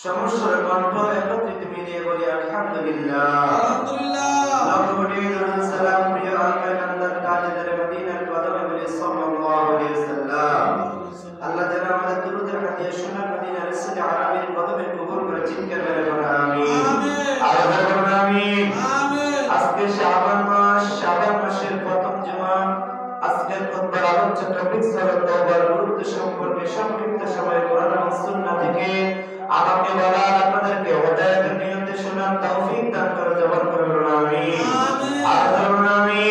সমস্যার কণ্ঠ একত্রিত মিলিয়ে বলি আলহামদুলিল্লাহ আলহামদুলিল্লাহ লাখ কোটি দরুদ সালাম প্রিয় আলকানন্দার তাজদার মদিনার কদমে বলি সাল্লাল্লাহু আলাইহি ওয়াসাল্লাম আল্লাহ যেন আমাদের দুরূদের হাদিয়া সোনার মদিনার রসুল আরবির কদমে কবুল করে চিৎকার করে বলি আমিন আমিন আমিন আমিন আজকে শাবান মাসের প্রথম জুমা আজকের খুতবার আলোচ্য টপিক হলো তওবার গুরুত্ব সম্পর্কে সংক্ষিপ্ত সময়ে কোরআন এবং সুন্নাহ থেকে আমাকে বলা আপনাদেরকে হেদায়েতের নিয়তে শোনার তৌফিক দান করে জবান করে বলুন আমিন আমিন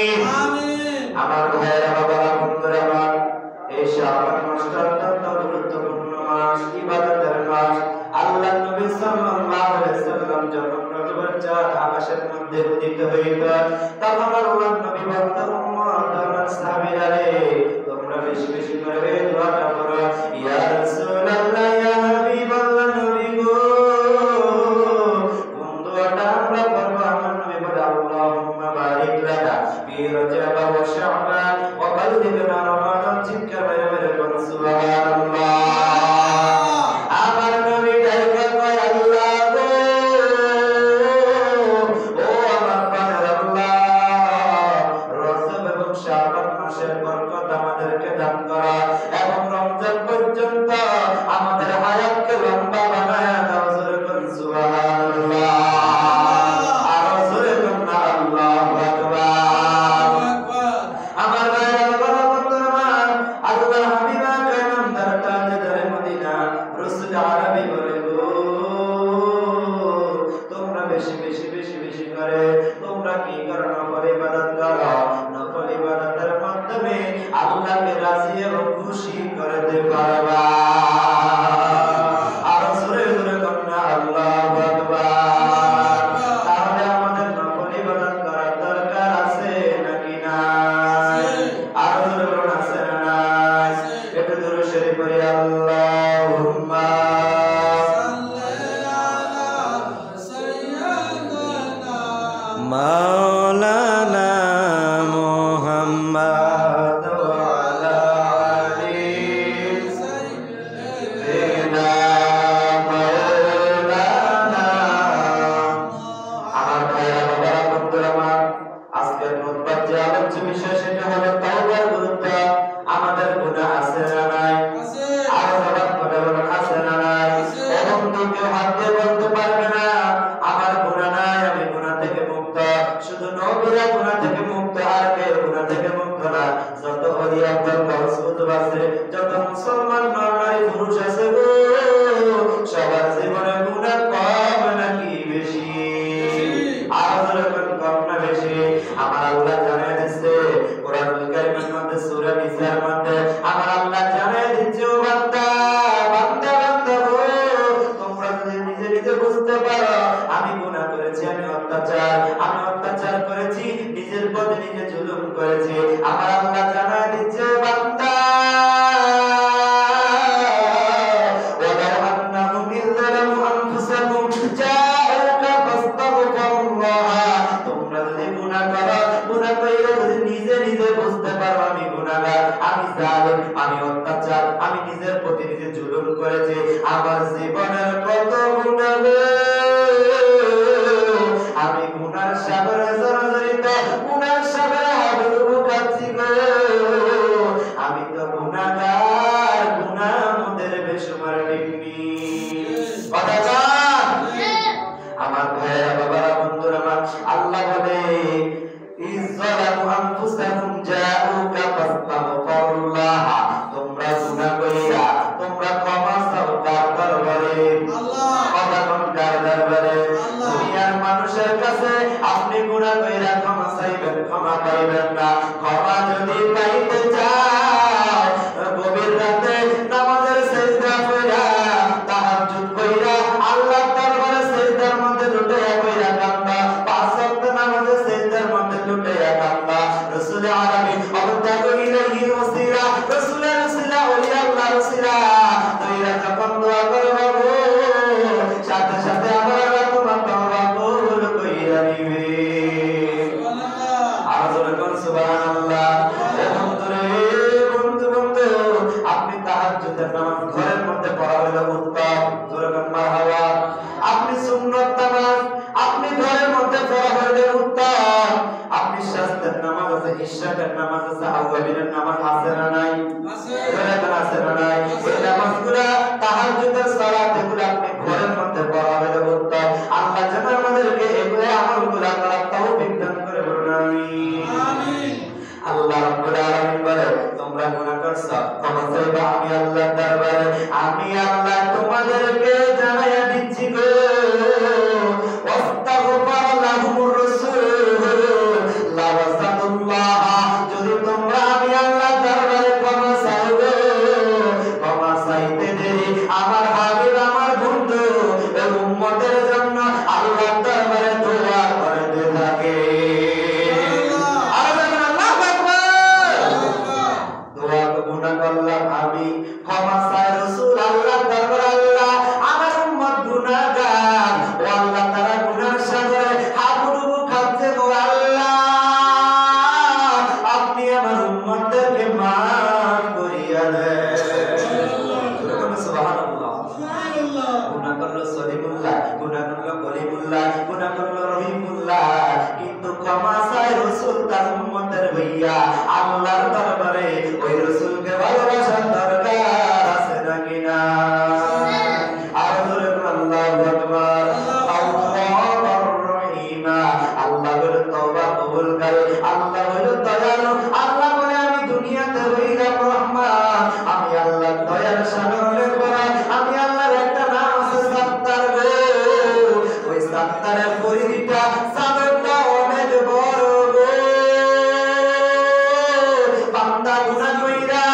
বান্দা গুনাহ কইরা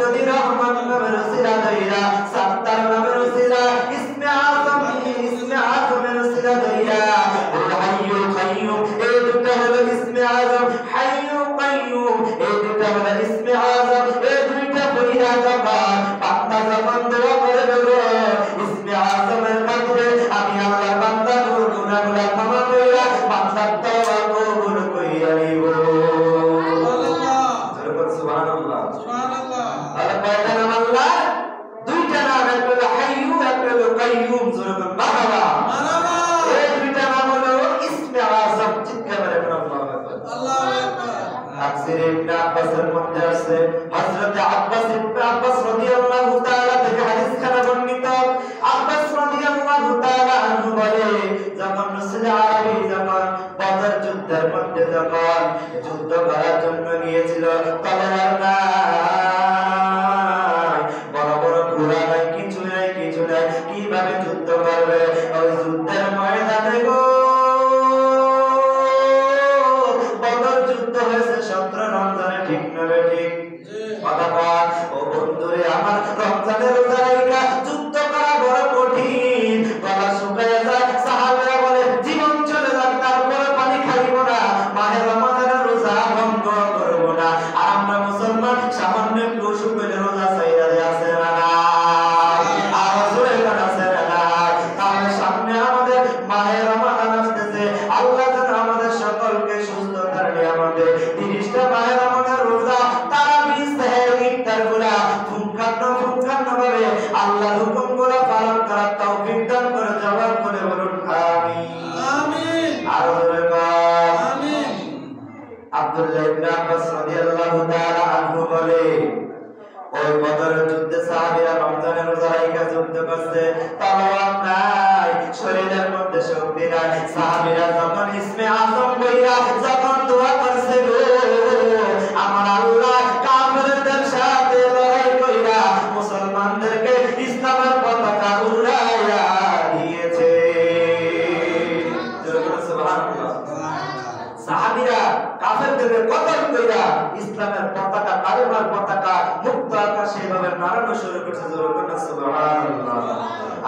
যদি রহমান নামের ওসিলা কইরা সাত্তার নামের উসিলা ইসমে আযমের উসিলা দইরা হাইয়ুল কাইয়ুম এই দুটো হলো ইসমে আযম হাইয়ুল কাইয়ুম এই দুটো হলো ইসমে আযম এই দুইটা কইরা যখন বান্দা যখন দোয়া করে দেবো ইসমে আযমের মধ্যে আমি আল্লাহর বান্দার গুনাহগুলো ক্ষমা কইরা বান্দার তওবা কবুল কইরা নিব সুবহানাল্লাহ সুবহানাল্লাহ আল্লাহ কয়টা নাম আল্লাহ দুইটা নাম একটা হলো হাইয়ু একটা হলো কাইয়ুম জোরে মারহাবা মারহাবা এই দুইটা নাম হলো ইসমে আযম চিৎকার করে আল্লাহু আকবার আল্লাহু আকবার তাফসীর ইবনে আব্বাসের মধ্যে আছে হযরত ইবনে আব্বাস রাদিয়াল্লাহু তাআলা থেকে হাদিস খানা বর্ণিত আব্বাস রাদিয়াল্লাহু তাআলা আনহু বলে যখন রাসূল আরবি যখন বদর যুদ্ধের মধ্যে যখন যুদ্ধ করার জন্য গিয়েছিল তলোয়ার নাই বড় বড় ঘোড়া নাই কিছু নাই কিভাবে যুদ্ধ করবে ওই যুদ্ধের ময়দানে গো বদর যুদ্ধ হয়েছে 17 রমজানে ঠিক না ঠিক কথা বল ও বন্ধুরে আমার রমজানের রোজা রাখা যুদ্ধ করা বড় কঠিন গলা শুকায় যায় সাহাবারা বলে জীবন চলে যাক তারপরে পানি খাইব না মাহে রমজানের রোজা ভঙ্গ করব না আর আমরা মুসলমান সামান্য একটু অসুখ হইলে রোজা ছাইরা দেয় আছে না আর জোরে গান আছে না তাহলে সামনে আমাদের মাহে রমজান আসতেছে আল্লাহ যেন আমাদের সকলকে সুস্থতার নিয়ামতে 30টা মাহে রমজানের রোজা তারাবির সেহর ইফতারগুলা ফুনখান্ন ভাবে আল্লাহর হুকুমগুলো পালন করার তৌফিক দান করে জবাব করে বলুন আমিন আমিন আর জোরে বল আমিন আব্দুল্লাহ ইবনে আব্বাস রাদিয়াল্লাহু তাআলা আনহু বলে ওই বদরের যুদ্ধে সাহাবীরা রমজানের রোজা রাখা যুদ্ধ করছে তলোয়ার নাই শরীরের মধ্যে শক্তি নাই সাহাবীরা যখন ইসমে আযম কইরা যখন দোয়া করছে গো আমার আল্লাহ কাফেরদের সাথে লড়াই কইরা মুসলমানদেরকে ইসলামের পতাকা উড়াইয়া দিয়েছে সুবহানাল্লাহ সাহাবীরা কাফেরদের কতল কইরা ইসলামের পতাকা কালেমার পতাকা মুক্ত আকাশে এভাবে নাড়ানো শুরু করছে সুবহানাল্লাহ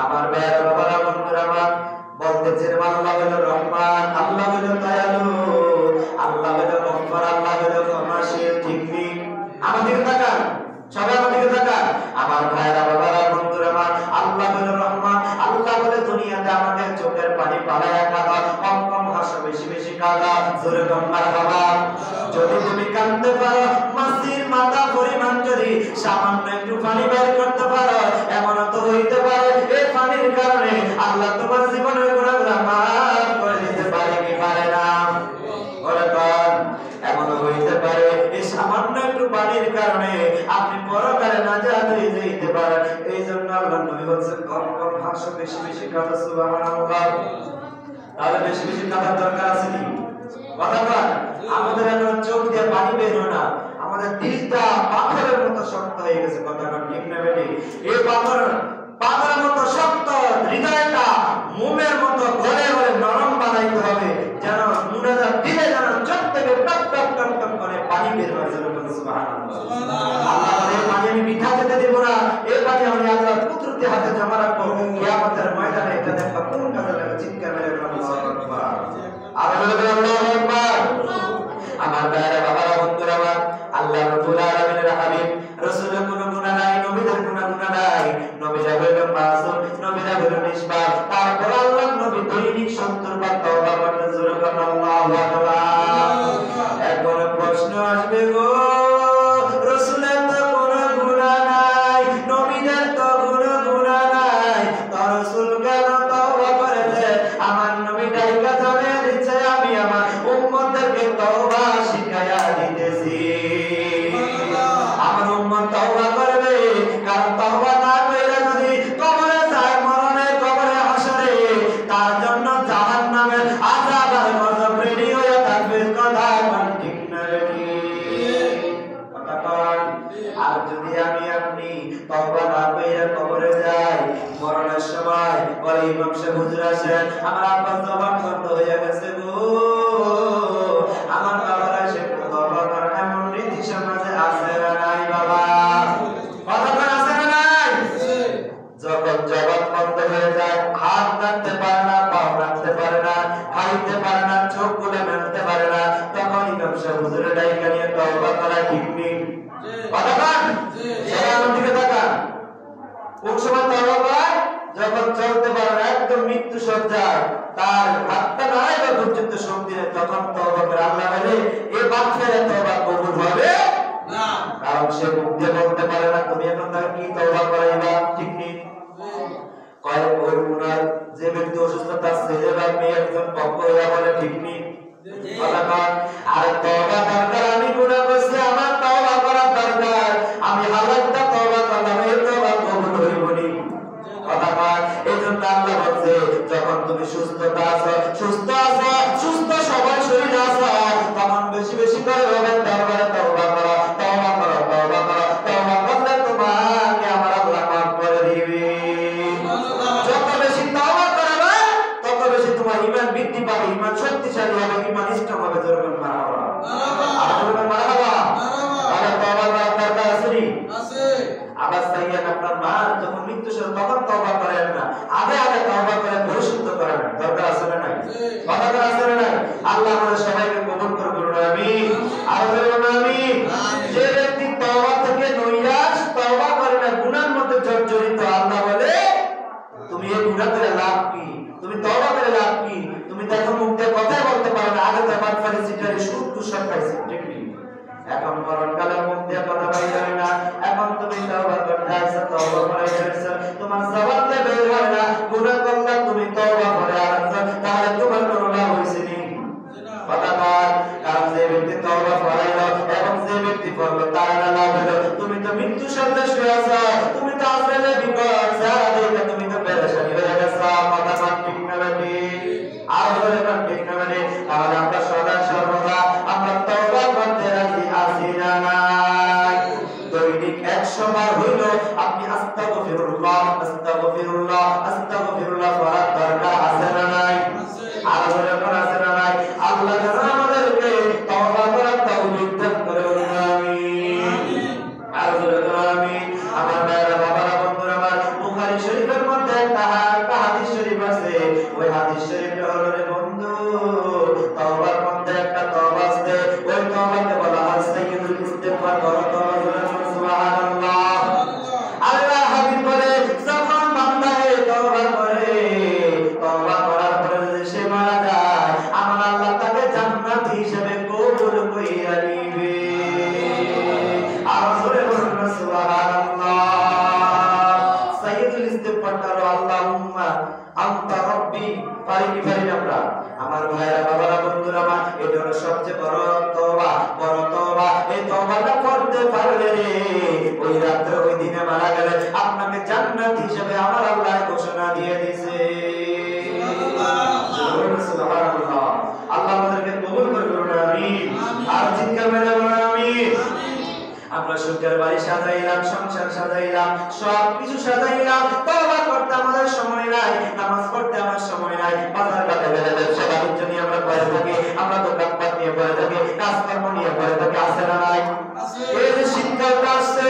আমার ভাইরা বাবারা বন্ধুরা আমার বলতেছেন আল্লাহ হলো রহমান আল্লাহ হলো দয়ালু আল্লাহ হলো গফফার আল্লাহ হলো ক্ষমাশীল ঠিক নেই আমাদের তাকান সবাই আমাদের তাকান আমার ভাইরা বাবারা বন্ধুরা আমার আল্লাহ হলো রহমান আল্লাহ বলে দুনিয়াতে আমাদের চোখের পানি পালায়া কাঁদা কম কম হাসো বেশি বেশি কাঁদা জোরে মারহাবা যদি তুমি কাঁদতে পারো মাসির মাথা পরিমাণ যদি সামান্য একটু পানি বের করতে পারো এমন তো হইতে পারে এই পানির কারণে আল্লাহ তোমার জীবনের গুনাহগুলো মাফ করে দিতে পারে কি পারে না বলে কোন এমন হইতে পারে এই সামান্য একটু পানির কারণে আপনি পরকালে নাজাত হয়ে যেতে পারেন এইজন্য আল্লাহর নবী বলেছেন কম কম হাসো বেশি বেশি কাঁদো সুবহানাল্লাহ তাহলে বেশি বেশি কাঁদার দরকার আছে কি কথা বল আমাদের এখন চোখ দিয়ে পানি বের হয় না আমাদের দিলটা পাথরের মতো শক্ত হয়ে গেছে কথা বল ঠিক না বেটি এই পাথরের মতো শক্ত হৃদয়টা মোমের মতো গলে গলে নরম বানাইতে হবে যেন মুনাজাত দিলে যেন চোখ থেকে টপ টপ টপ টপ করে পানি বের হয় সুবহানাল্লাহ আল্লাহ এই পানি আমি মিঠা যেতে দেব না এই পানি আমি আল্লাহর কুদরতি হাতে জমা রাখবো কিয়ামতের ময়দানে এটা দেখবা কোন কাজে লাগে চিৎকার মেরে আল্লাহু আকবার আল্লাহু আকবার আমার ভাইরা বাবারা বন্ধুরা আমার আল্লাহ রাব্বুল আলামিনের হাবিব রাসূলের কোনো গুনাহ নাই নবীদের কোনো গুনাহ নাই নবীরা হইলো মাসুম নবীরা হইলো নিষ্পাপ তারপর আল্লাহর নবী দৈনিক 70 বার তওবা করতে শুরু করেন আল্লাহু আকবার এখন প্রশ্ন আসবে গো রাসূলের তো কোনো গুনাহ নাই নবীদের তো কোনো গুনাহ নাই তো রাসূল কেন তওবা করেছে আমার নবী ডাইকা জানে দিচ্ছে আমি আমার উম্মতদেরকে তওবা শিখায়া দিতেছি আমার উম্মত তওবা করবে কারণ তওবা না কইরা যদি কবরে যায় মরণে কবরে হাসরে তার জন্য জাহান্নামের আযাব আর গজব রেডি হয়ে থাকবে কথা কোন ঠিক না রেডি কথা কোন আর যদি আমি আপনি তওবা না কইরা কবরে যাই মরণের সময় বলে ইমাম সাহেব হুজুর আসেন আমার আব্বা জবান বন্ধ হয়ে গেছে গো আমার বাবারা সে তওবা করার এমন রীতি সমাজে আছে না নাই বাবা কথা কোন আছে না নাই যখন জবান বন্ধ হয়ে যায়, হাত নাড়তে পারে না, পা নাড়তে পারে না, খাইতে পারে না, চোখ খুলে মেলতে পারে না, তখন ইমাম সাহেব হুজুরের ডাইকা নিয়ে তওবা করা ঠিক নেই। কথা বলেন, আমার দিকে তাকান। কোন সময় তওবা করে? যখন চলতে পারে না, একদম মৃত্যু সজ্জায়, তার হাতটা নাই বা পর্যন্ত শক্তি নেই, তখন তওবা করে। আল্লাহ বলে এই বাচ্চার তওবা কবুল হবে না, কারণ সে মুখ দিয়ে বলতে পারে না। তুমি এখন তার কি তওবা করাইবা? ঠিক নেই। কয়েক ওই উনার যে ব্যক্তি অসুস্থতা, ছেলে বা মেয়ে একজন পক্ষ হইয়া বলে ঠিক নেই। আর তওবা দরকার, আমি গুনাহ করছি, আমার তওবা করা দরকার, আমি হালাতটা তওবা করলাম, এই তওবা কবুল হইব নি। কথা কয়, এইজন্য আল্লাহ বলছে যখন তুমি সুস্থতা আছো, সুস্থ সবল শরীর আছো, তখন বেশি বেশি করে রবের দরবারে তওবা করো, তওবা করো, তওবা করো। তওবা করলে তোমাকে আমার আল্লাহ মাফ করে দিবে। যত বেশি তওবা করবে, তত বেশি তোমার ঈমান বৃদ্ধি পাবে, ঈমান শক্তিশালী হবে, ঈমান স্ট্রং হবে। জোরে মারহাবা, জোরে মারহাবা। তাহলে তওবা করার দরকার আছে নি? আছে। আবার সাইয়েদ আপনার মা যখন মৃত্যু সহ, তখন তওবা করেন না, আগে তওবা করে পরিশুদ্ধ করেন। দরকার আছে না নাই? কথা আছে না নাই? আল্লাহ আমাদের সবাইকে কবুল করে বলুন আমিন। আর বলুন আমিন। যে ব্যক্তি তওবা থেকে নৈরাশ, তওবা করে না, গুনাহের মধ্যে জর্জরিত, আল্লাহ বলে তুমি এই গুনাহ করে লাভ কি? তুমি তওবা করে লাভ কি? তুমি দেখো মুখ দিয়ে কথা বলতে পারো না, আগে তো বাটপারি সিটারি সুদ কুসব খাইছে, ঠিক নেই? এখন মরণকালের মুখ দিয়ে কথা বলা যায় না। এখন তুমি তওবা করতে আসছো, তওবা করে আসছো, তোমার জবান দিয়ে বের হয় না, গুনাহ করলে তুমি তওবা করে আসছো, তাহলে তোমার কোনো লাভ হইছে নি? কথা বল। কারণ যে ব্যক্তি তওবা করাইলো এবং যে ব্যক্তি করলো, তার লাভ হলো। তুমি তো মৃত্যু সজ্জায় শুয়ে আছো, তুমি তো আসলে বিপদ, যারা দেখে তুমি তো পেরেশানি হয়ে গেছো। কথা বল, ঠিক না বেটি? আর বলে ঠিক না বেটি? তাহলে আমরা সদা সর্বদা আমরা তওবা করতে রাজি আছি না নাই? দৈনিক 100 বার হইল আপনি আস্তাগফিরুল্লাহ, আস্তাগফিরুল্লাহ, আস্তাগফিরুল্লাহ করার দরকার আছে না নাই? আর বলে আছে না নাই? আল্লাহ যেন আমাদেরকে তওবা করার তৌফিক দান করে। আমিন। আর বলে আমিন। আমার ভাইরা, বাবারা, বন্ধুরা আমার, বুখারী শরীফের মধ্যে একটা হাদিস শরীফ আছে। ওই হাদিস শরীফটা হলো রে বন্ধু, তওবার মধ্যে একটা তওবা আছে, ওই তওবাকে বলা হয় সাইয়্যিদুল ইস্তিগফার। বলো তওবা, সুবহানাল্লাহ। আল্লাহ হাবিব বলে যখন বান্দা তওবা করে, তওবা করার পরে যদি সে মারা যায়, আমার আল্লাহ তাকে জান্নাতি হিসেবে কবুল কইরা নিবে। আর জোরে বলুন সুবহানাল্লাহ। সাইয়্যিদুল ইস্তিগফার হলো আল্লাহুম্মা আনতা রাব্বি। পারি কি পারি না আমরা? আমার ভাইরা, বাবারা, বন্ধুরা আমার, এটা হলো সবচেয়ে বড় তওবা, বড় তওবা। এই তওবাটা করতে পারলে ওই রাতে, ওই দিনে মারা গেলে আপনাকে জান্নাত হিসেবে আমার আল্লাহ ঘোষণা দিয়ে দিয়েছে। সুবহানাল্লাহ। আল্লাহ আমাদেরকে কবুল করে বলুন আমিন। আর চিৎকার মেরে বলুন আমিন। আমরা সুখের বাড়ি সাজাইলাম, সংসার সাজাইলাম, সব কিছু সাজাইলাম, তওবা করতে আমাদের সময় নাই, নামাজ পড়তে আমার সময় নাই, বাজার ঘাটে বেড়ে ব্যবসা বাণিজ্য নিয়ে আমরা পড়ে থাকি, আমরা দোকানপাট নিয়ে পড়ে থাকি, কাজকর্ম নিয়ে পড়ে থাকি, আছে না নাই? এই যে শীতকালটা আসছে,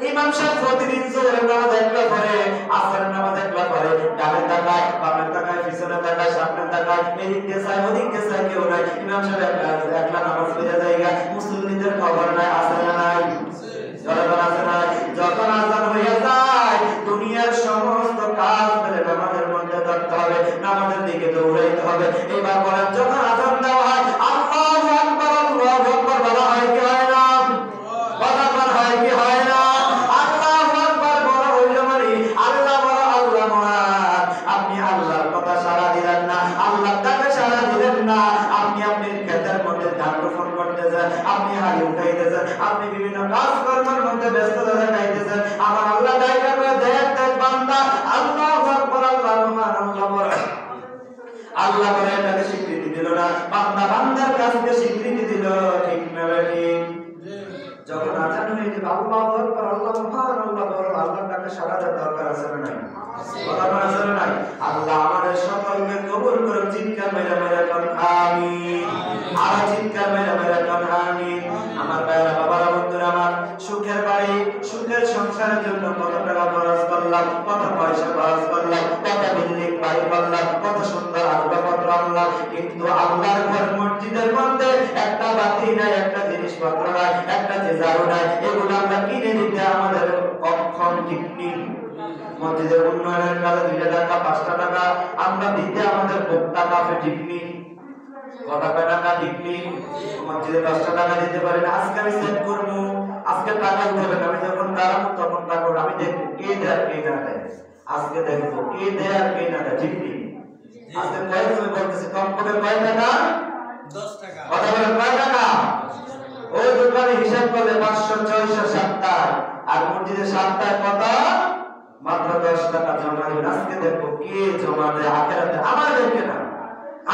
ইমাম সাহেব প্রতিদিন জোহরের নামাজ একলা পড়ে, আসরের নামাজ একলা পড়ে, ডানে তাকায়, বামে তাকায়, পিছনে তাকায়, সামনে তাকায়, এদিক দিয়ে চায়, ওদিক দিয়ে চায়, কেউ নাই। ইমাম সাহেব একলা নামাজ পড়ে জায়গা, মুসল্লিদের খবর নাই, আছে না নাই? যখন আযান হয়ে যায়, দুনিয়ার সমস্ত কাজ ফেলে নামাজের মধ্যে থাকতে হবে, নামাজের দিকে দৌড়াইতে হবে। এবার বলেন, যখন আযান দেওয়া হয়, আল্লাহু আকবার, আল্লাহু আকবার বলা হয় কি হয় না? বলা হয় কি হয় না? আল্লাহু আকবার বলা হইল মানে আল্লাহ বলা, আল্লাহ মহান। আপনি আল্লাহর কথা সাড়া দিলেন না, আল্লাহর ডাকে সাড়া দিলেন না, আপনি আপনার ক্ষেতের মধ্যে ধান রোপণ করতেছেন, আপনি হাড়ি উঠাইতেছেন, আপনি বিভিন্ন কাজ কর্মের মধ্যে ব্যস্ততা দেখাইতেছেন। আমার আল্লাহ ডাইকা করে দেখ বান্দা, আল্লাহু আকবার, আল্লাহ মহান, আল্লাহ বড়। আল্লাহ বলে এটাকে স্বীকৃতি দিল না, বান্দা বান্দার কাছে স্বীকৃতি দিল। ঠিক না ঠিক? যখন আযান হয়ে যাবে, আল্লাহু আকবার, আল্লাহ মহান, আল্লাহ বড়, আল্লাহর ডাকে সাড়া দেওয়ার দরকার আছে না নাই? কথা আছে না নাই? আল্লাহ আমাদের সকলকে কবুল করুন। চিৎকার মেরে মেরে কোন আমিন। আর চিৎকার মেরে মেরে কোন আমিন। আমার ভাইরা, বাবারা, বন্ধুরা আমার, সুখের বাড়ি, সুখের সংসারের জন্য কত টাকা খরচ করলাম, কত পয়সা করলাম, কত সুন্দর আসবাবপত্র আনলাম, কিন্তু আল্লাহর ঘর মসজিদের মধ্যে একটা বাতি নাই, একটা জিনিসপত্র নাই, একটা ঝাড়ু নাই, এগুলো আমরা কিনে দিতে আমাদের অক্ষম, ঠিক নেই। মসজিদের উন্নয়নের কাজে 2 টাকা 5 টাকা আমরা দিতে আমাদের ভোক্তা কাফে, ঠিক নেই। কত টাকা ঠিক নেই, মসজিদে 10 টাকা দিতে পারি না। আজকে আমি চেক করবো, আজকে টাকা উঠাবে না, আমি যখন দাঁড়াবো তখন টাকা আমি দেখবো কে দেয় আর কে না দেয়। আজকে দেখবো কে দেয় আর কে না দেয়, ঠিক নেই। আজকে কয় তুমি বলতেছি কম্পিউটার কয় টাকা? 10 টাকা। কথা বলে কয় টাকা? ওই দোকানে হিসাব করলে 500 600 7টায়, আর মসজিদে 7টায় কত? মাত্র 10 টাকা জমা দিবেন। আজকে দেখবো কে জমা দেয় আখিরাতে, আমার ব্যাংকে না,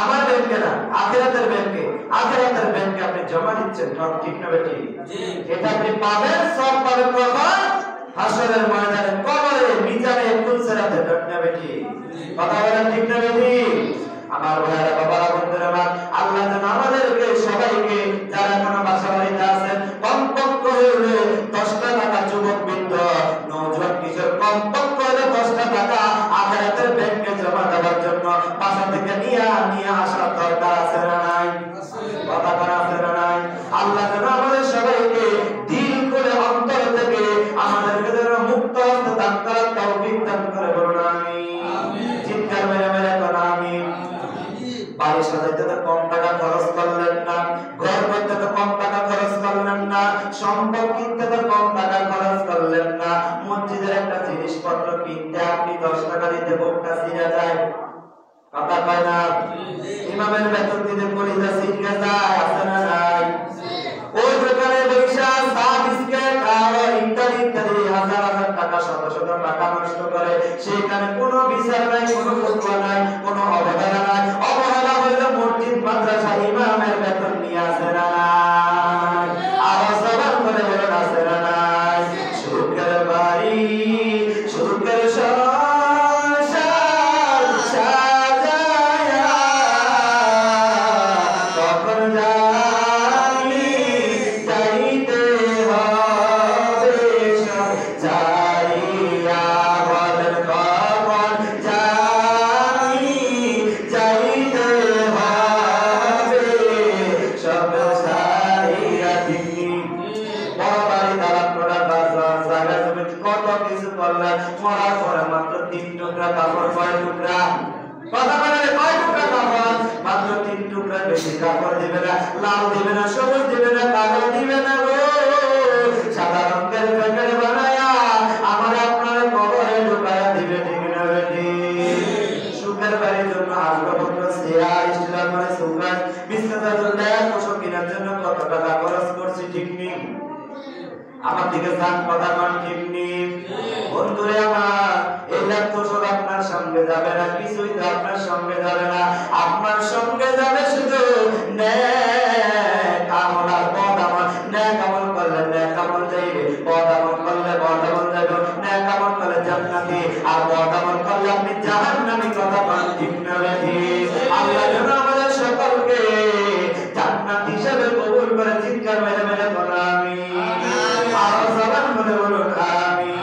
আমার ব্যাংকে না, আখিরাতের ব্যাংকে। আখিরাতের ব্যাংকে আপনি জমা দিচ্ছেন, ঠিক না বেটি? এটা আপনি পাবেন, সব পাবেন কখন? হাসরের ময়দানে, কবরে, মিজানে, পুলসিরাতে, ঠিক না বেটি? কথা বলেন ঠিক না বেটি? আমার ভাইরা, বাবারা, বন্ধুরা আমার, আল্লাহ যেন আমাদেরকে সবাইকে যারা কোনো বাসা বাড়িতে আছেন কমপক্ষে হলে 10 টাকা, যুবক বৃদ্ধ নওজোয়ান কিশোর কমপক্ষে হলে 10 টাকা আখিরাতের ব্যাংকে জমা দেওয়ার জন্য বাসা থেকে নিয়ে আসার দরকার আছে না নাই? কথা বলা আছে না নাই? আল্লাহ যেন আমাদের সবাইকে দিল করে অন্তর থেকে আমাদেরকে যেন মুক্ত হতে দান করার তৌফিক দান করে, বলুন আমিন। চিৎকার মেরে মেরে বলুন আমিন। বাড়ি সাজাইতে তো কম টাকা খরচ করলেন না, ঘর করতে তো কম টাকা খরচ করলেন না, সম্পদ কিনতে তো কম টাকা খরচ করলেন না, মসজিদের একটা জিনিসপত্র কিনতে আপনি 10 টাকা দিতে ভোগটা ছিঁড়ে যায়, কথা কয় না? ইমামের বেতন দিতে কলিজা ছিঁড়ে যায়, আছে না নাই? ওই দোকানে পয়সা, চা, বিস্কুট আর ইত্যাদি ইত্যাদি হাজার হাজার টাকা, শত শত টাকা নষ্ট করে, সেখানে কোনো বিচার নাই, কোনো ফতোয়া নাই, কোনো অবহেলা নাই। অবহেলা হইল মসজিদ মাদ্রাসা ইমামের বেতন নিয়ে আসে না নাই? আওয়াজ জবান করে বলেন আছে না নাই? সুখের বাড়ি, সুখের সংসার সাজায়া কখন জানি যাইতে হবে, সব যাইয়া বলেন কখন জানি যাইতে হবে, সব সারিয়া দিন। বড় বাড়ি দালান করা, বাজার জায়গা জমি কত কিছু করলেন, মরার পরে মাত্র 3 টুকরা কাপড়, কয় টুকরা? কথা বলে কয় টুকরা কাপড়? মাত্র 3 টুকরা, বেশি কাপড় দিবে না, লাল দিবে না, সবুজ দিবে না, কালো দিবে না গো, সাদা রঙের প্যাকেট বানায়া আমার আপনার কবরে ঢুকায়া দিবে, ঠিক না বেটি? সুখের বাড়ির জন্য আসবাবপত্র, চেয়ার, স্টিলের মানে সুগার, বিছানার জন্য পোশাক কেনার জন্য কত টাকা খরচ করছি, ঠিক নেই? আমার দিকে যান, কথা কোন ঠিক নেই? বন্ধুরে আমার, এই তোষক আপনার সঙ্গে যাবে না, কিছুই তো আপনার সঙ্গে যাবে না, আপনার সঙ্গে যাবে শুধু নেক আমল আর বদ আমল। নেক আমল করলে নেক আমল যাইবে, বদ আমল করলে বদ আমল যাইবে। নেক আমল করলে জান্নাতি, আর বদ আমল করলে আপনি জাহান্নামী, কথা কোন ঠিক না বেঠি? আল্লাহ যেন আমাদের সকলকে জান্নাত হিসেবে কবুল করে, চিৎকার মেরে মেরে বলুন আমিন। আর জবান বলে বলুন আমিন।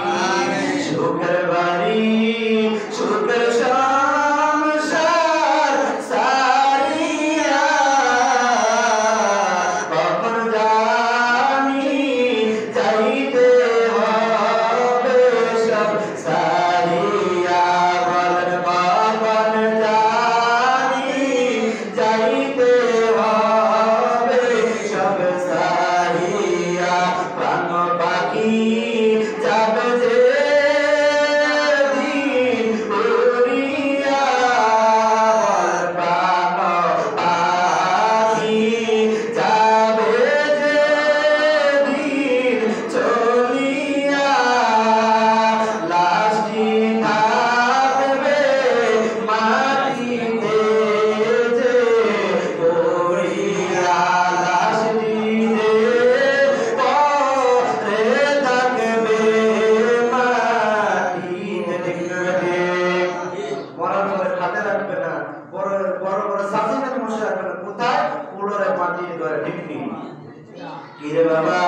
সুখের বাড়ি, সুখের সংসার সারিয়া কখন জানি যাইতে হবে, সব সারিয়া বলেন কখন জানি যাইতে হবে, সব সারিয়া। প্রাণ পাখি যাবে যে দিন উড়িয়া, প্রাণ পাখি যাবে যে দিন চলিয়া, লাশটি থাকবে মাটিতে যে পড়িয়া, লাশটি যে পড়ে থাকবে মাটিতে, ঠিক না বেঠিক? মরার পরে হাতে রাখবে না, বড় বড় বড় সাজিনের মশা রাখবে না, কোথায়? পুরোরে মাটির ঘরে, ঠিক নেই? কিরে বাবা,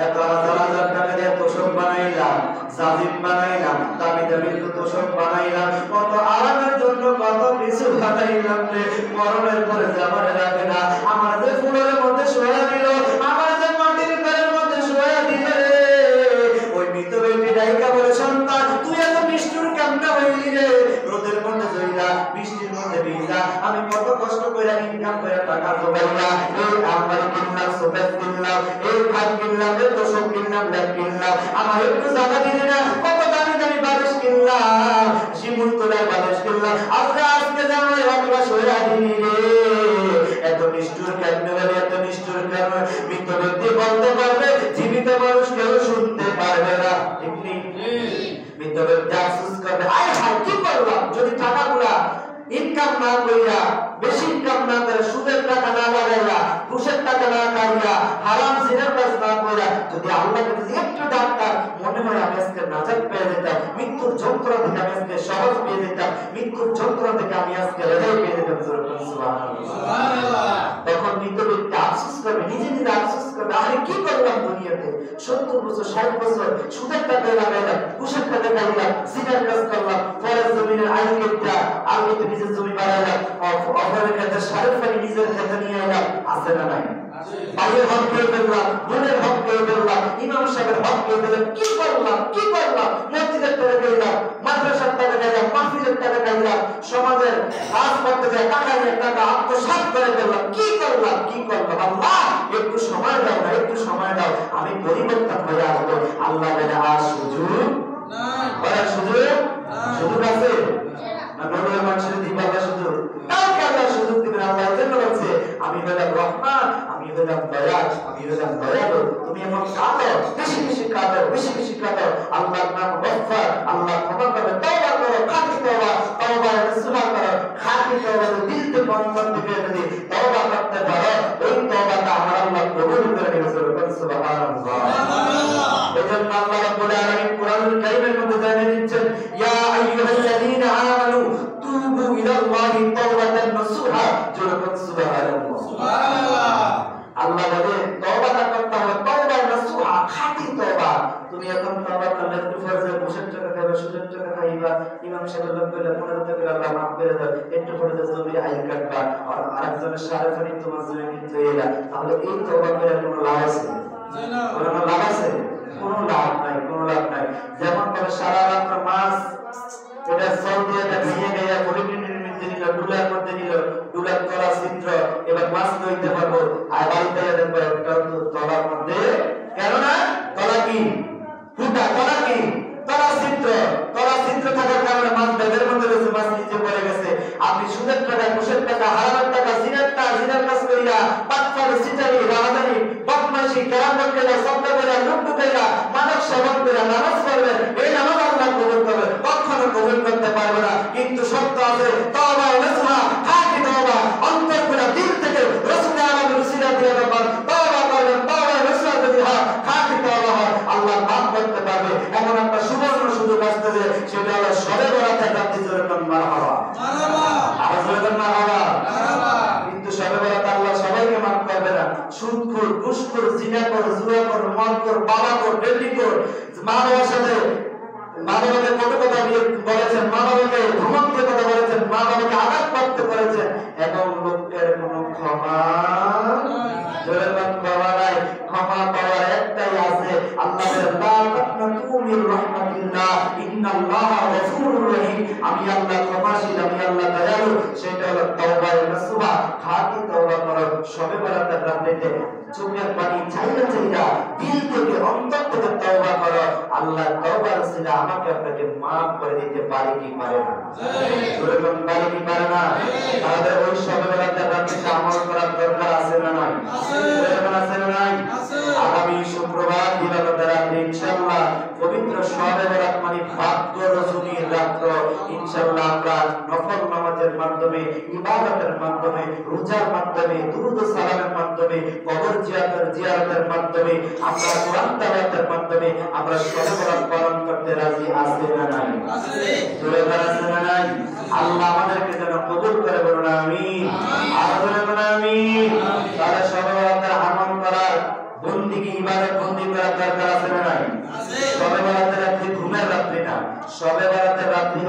এত হাজার হাজার টাকা দিয়ে তোষক বানাইলাম, সাজিন বানাইলাম, দামি দামি তো পোশাক বানাইলাম, কত আরামের জন্য কত কিছু বানাইলাম রে, মরণের পরে যে আমার রাখে না, আমার যে ফুলের মধ্যে শোয়া দিল, আমার যে মাটির ঘরের মধ্যে শোয়া দিল রে, ওই মৃত ব্যক্তি ডাইকা বলে সন্তান তুই এত নিষ্ঠুর কেমনে হইলি রে, রোদের মধ্যে জইলা বৃষ্টির মধ্যে ভিজা, আমি কত কষ্ট করে ইনকাম করে টাকা জোগাইলা, এই আলমারি কিনলাম, সোফা কিনলাম, এই খাট কিনলাম, এই তোষক কিনলাম, ল্যাপ কিনলাম, আমার একটু জায়গা দিলি না, কত দামি দামি বালিশ কিনলাম, শিমুল তোলার বালিশ কিনলাম, আজকে যে আমার একলা সইয়া দিলি রে, এত নিষ্ঠুর কেমনে বলে, এত নিষ্ঠুর কেন? মৃত ব্যক্তি বলতে পারবে, জীবিত মানুষ কেউ শুনতে পারবে না, ঠিক নেই? মৃত ব্যক্তি আফসোস করবে, আয় হায় কি করলাম, যদি টাকাগুলা ইনকাম না কইরা, বেশি ইনকাম না করে, সুদের টাকা না লাগাইয়া, ঘুষের টাকা না খাইয়া, হারাম জিনার কাজ না কইরা, যদি আল্লাহকে যদি একটু ডাকতাম, মনে হয় আমি আজকে নাজাত পেয়ে যেতাম, মৃত্যুর যন্ত্রণা থেকে আমি আজকে সহজ পেয়ে যেতাম, মৃত্যুর যন্ত্রণা থেকে আমি আজকে রেহাই পেয়ে যেতাম। সুবহানাল্লাহ। তখন মৃত ব্যক্তি আফসোস করবে, নিজে নিজে আফসোস করবে, আরে কি করলাম দুনিয়াতে, 70 বছর 60 বছর সুদের টাকা লাগাইলাম, ঘুষের টাকা খাইলাম, জিনার কাজ করলাম, ফরেজ জমিনের আইন কেটে আলমিতে নিজের জমি বাড়াইলাম, অপরের ক্ষেত্রে সারের পানি নিজের ক্ষেত্রে নিয়ে এলাম, আছে না নাই? ভাইয়ের হক পেয়ে ফেললাম, বোনের হক পেয়ে ফেললাম, ইমাম সাহেবের হক পেয়ে ফেললাম, কি করলাম, কি করলাম? মসজিদের টাকা খাইলাম, মাদ্রাসার টাকা খাইলাম, মাহফিলের টাকা খাইলাম, সমাজের কাজ করতে যায় টাকার টাকা আত্মসাৎ করে ফেললাম, কি করলাম, কি করলাম? আল্লাহ একটু সময় দাও না, একটু সময় দাও, আমি পরিবর্তন হয়ে আসবো। আল্লাহ বলে আর সুযোগ নাই, সুযোগ আছে না? নবীর মানুষের দিবা আল্লাহ সুযোগ, কাউকে আল্লাহ সুযোগ দিবেন। আল্লাহ এজন্য বলছে আমি হলাম রহমান, আমি হলাম দয়াল, আমি হলাম দয়ালু, তুমি এমন কাঁদো, বেশি বেশি কাঁদো, বেশি বেশি কাঁদো, আল্লাহর নাম গফফার, আল্লাহ ক্ষমা করবে, তওবা করো, খাঁটি তওবা, তওবা নসুহা করো, খাঁটি তওবা দিল থেকে অন্তর থেকে যদি তওবা করতে পারো, ওই তওবাটা আমার আল্লাহ কবুল করে নেবে। সুবহানাল্লাহ। এজন্য আল্লাহ রাব্বুল আলামিন কোরআনুল কারীমের মধ্যে জানিয়ে দিচ্ছেন, ইয়া আইয়ুহাল্লাযীনা আমানু তুবু ইলাল্লাহি তাওবাতান নাসুহা, জোরে সুবহানাল্লাহ। সুবহানাল্লাহ। আল্লাহ বলে তওবাটা করতে হবে, তওবা নাসুহা, খাঁটি তওবা। তুমি এখন তওবা করলে একটু ফরজে ঘুষের টাকা খাইবা, সুদের টাকা খাইবা, ইমাম সাহেব লোক বলে 15 টাকা আল্লাহ মাফ করে দাও, একটু ফরজে জমি আইন কাটবা, আর আরেকজনের সাড়ে ফানি তোমার জমি নিতে এলা, তাহলে এই তওবা করে কোনো লাভ আছে? না, কোনো লাভ আছে? কোনো লাভ নাই, কোনো লাভ নাই। যেমন করে সারা রাত মাছ এটা জল দিয়ে ভেঙে গিয়ে পলিথিনের মধ্যে নিল, ডুলার মধ্যে নিল, ডুলার তলা ছিদ্র, এবার মাছ ধরতে পারবো, আর বাড়িতে দেখবো একটা তলার মধ্যে, কেননা তলা কি ফুটা, তলা কি তলা ছিদ্র, তলা ছিদ্র থাকার কারণে মাছ বেদের মধ্যে রয়েছে, মাছ নিচে পড়ে গেছে। আপনি সুদের টাকা, ঘুষের টাকা, হারামের টাকা, জিনার কাজ কইরা, পাটপাড়ি, সিটারি, রাহাজানি, বদমাইশি, কেরামত কইরা, সবটা কইরা, লুটু কইরা, মানব সেবন কইরা নামাজ পড়বেন, এই নামাজ আল্লাহ কবুল করবে, কখনো কবুল করতে পারবে না। কিন্তু সত্য আছে তওবা নসুহা, খাঁটি তওবা, অন্তর করে দিল থেকে রাসূল আলামিন সিরাত দিয়ে তওবা করবেন, তওবা নসুহা যদি হয়, খাঁটি তওবা হয়, আল্লাহ মাফ করতে পারবে। এমন একটা সুবর্ণ সুযোগ আসতেছে, সেটা হলো শবে বরাতের রাতে, জোরে মারহাবা, মারহাবা, আর জোরে মারহাবা, মারহাবা। কিন্তু শবে বরাত আল্লাহ সবাইকে মাফ করবে না। সুদখোর, ঘুষখোর, জিনাখোর, জুয়াখোর, মদখোর, বাবাখোর, ডেন্ডিখোর, মা বাবার সাথে মা বাবাকে কত কথা বলেছেন, মা বাবাকে ধমক দিয়ে কথা বলেছেন, মা বাবাকে আঘাত করতে করেছেন, এবং লোকের কোনো ক্ষমা জোরে ক্ষমা নাই। ক্ষমা পাওয়ার একটাই আছে, আল্লাহ লা তাকনাতু মির রাহমাতিল্লাহ, ইন্নাল্লাহা গফুরুর রহিম। আমি আল্লাহ ক্ষমাশীল, আমি আল্লাহ দয়ালু। সেটা হলো তওবা নসুহা, খাঁটি তওবা করো। শবে বরাতের রাতে চোখের পানি চাইরা চাইরা দিল থেকে, অন্তর থেকে তওবা করো। আল্লাহ তওবার উসিলা আমাকে আপনাকে maaf করে দিতে পারে কি পারে না? জোরে বলুন, পারে কি পারে না? তাহলে ওই শবে বরাতের রাতে আমল করার দরকার আছে না নাই? আছে না নাই? আগামী শুক্রবার দিবাগত রাতে ইনশাআল্লাহ পবিত্র শবে বরাত মানে ভাগ্য রজনীর রাত, ইনশাআল্লাহ আমরা নফল নামাজের মাধ্যমে, ইবাদতের মাধ্যমে, রোজার মাধ্যমে, দুরূদ ও সালামের মাধ্যমে, কবর জিয়ারতের মাধ্যমে, আমরা কোরআন তেলাওয়াতের মাধ্যমে আমরা শবে বরাত পালন করতে রাজি আছি না নাই? আছে। জোরে আছে না নাই? আল্লাহ আমাদেরকে যেন কবুল করে, বলুন আমিন। আর বলুন আমিন। তাহলে শবে বরাতের আমল করার, বন্দিগি ইবাদত বন্দি করার দরকার আছে না নাই? আছে। শবে বরাতের রাত্রি ঘুমের রাত্রি না, শবে বরাতের রাত্রি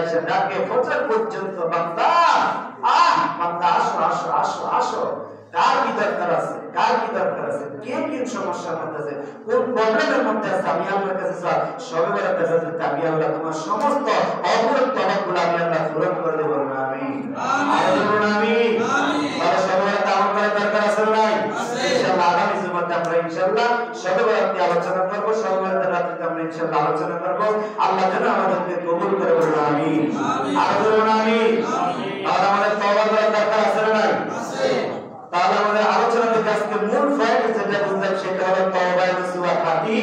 এসে ডাকে ফজর পর্যন্ত, বান্দা বান্দা আসো আসো আসো আসো। কার কি দরকার আছে, কার কি দরকার আছে, কে কি সমস্যার মধ্যে আছে, কোন প্রবলেমের মধ্যে আছে, আমি আল্লাহর কাছে সবে বরাতে যাতে আমি আল্লাহ তোমার সমস্ত অপূরণ তলবগুলো আমি আল্লাহ পূরণ করে দেব। আমিন আমিন আমিন। তাহলে সবে বরাতে আমল করার দরকার আছে না নাই? ইনশাআল্লাহ আগামী জুমাতে আমরা ইনশাআল্লাহ সবে বরাতে আলোচনা করব, সবে বরাতে রাতে আমরা ইনশাআল্লাহ আলোচনা করব। আল্লাহ যেন আমাদেরকে কবুল করে বলুন আমিন আমিন আমিন। আর আমাদের তওবা করার দরকার আছে না নাই? আছে। তাহলে আমাদের আলোচনা থেকে আজকে মূল পয়েন্ট যেটা বুঝলাম সেটা হলো তওবা নসুহা খাঁটি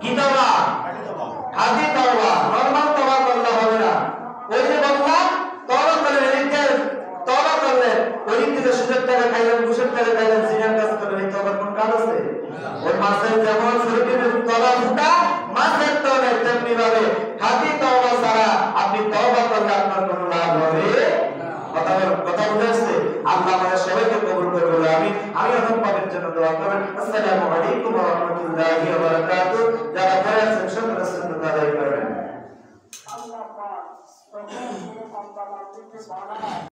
কি তওবা? খাঁটি তওবা। নরমাল তওবা করলে হবে না। ওই যে বললাম তওবা করলে এদিকে তওবা করলে ওই দিকে সুদের টাকা খাইলেন, ঘুষের টাকা খাইলেন, জিনার কাজ করলেন, এই তওবার কোন কাজ আছে? ওই মাছের যেমন শরীরের তলা ফুটা মাছের তলায় তেমনি ভাবে খাঁটি তওবা ছাড়া আপনি তওবা করলে আপনার কোনো লাভ হবে কথা বুঝাচ্ছে? আল্লাহ আমাদের সবাইকে কবুল করে বলে আমি এখন পাবের জন্য দোয়া করবেন। আসসালামু আলাইকুম ওয়া রাহমাতুল্লাহি ওয়া বারাকাতুহু। যারা ঘরে আছেন সকলে সুন্নাত আদায় করবেন। আল্লাহ পাক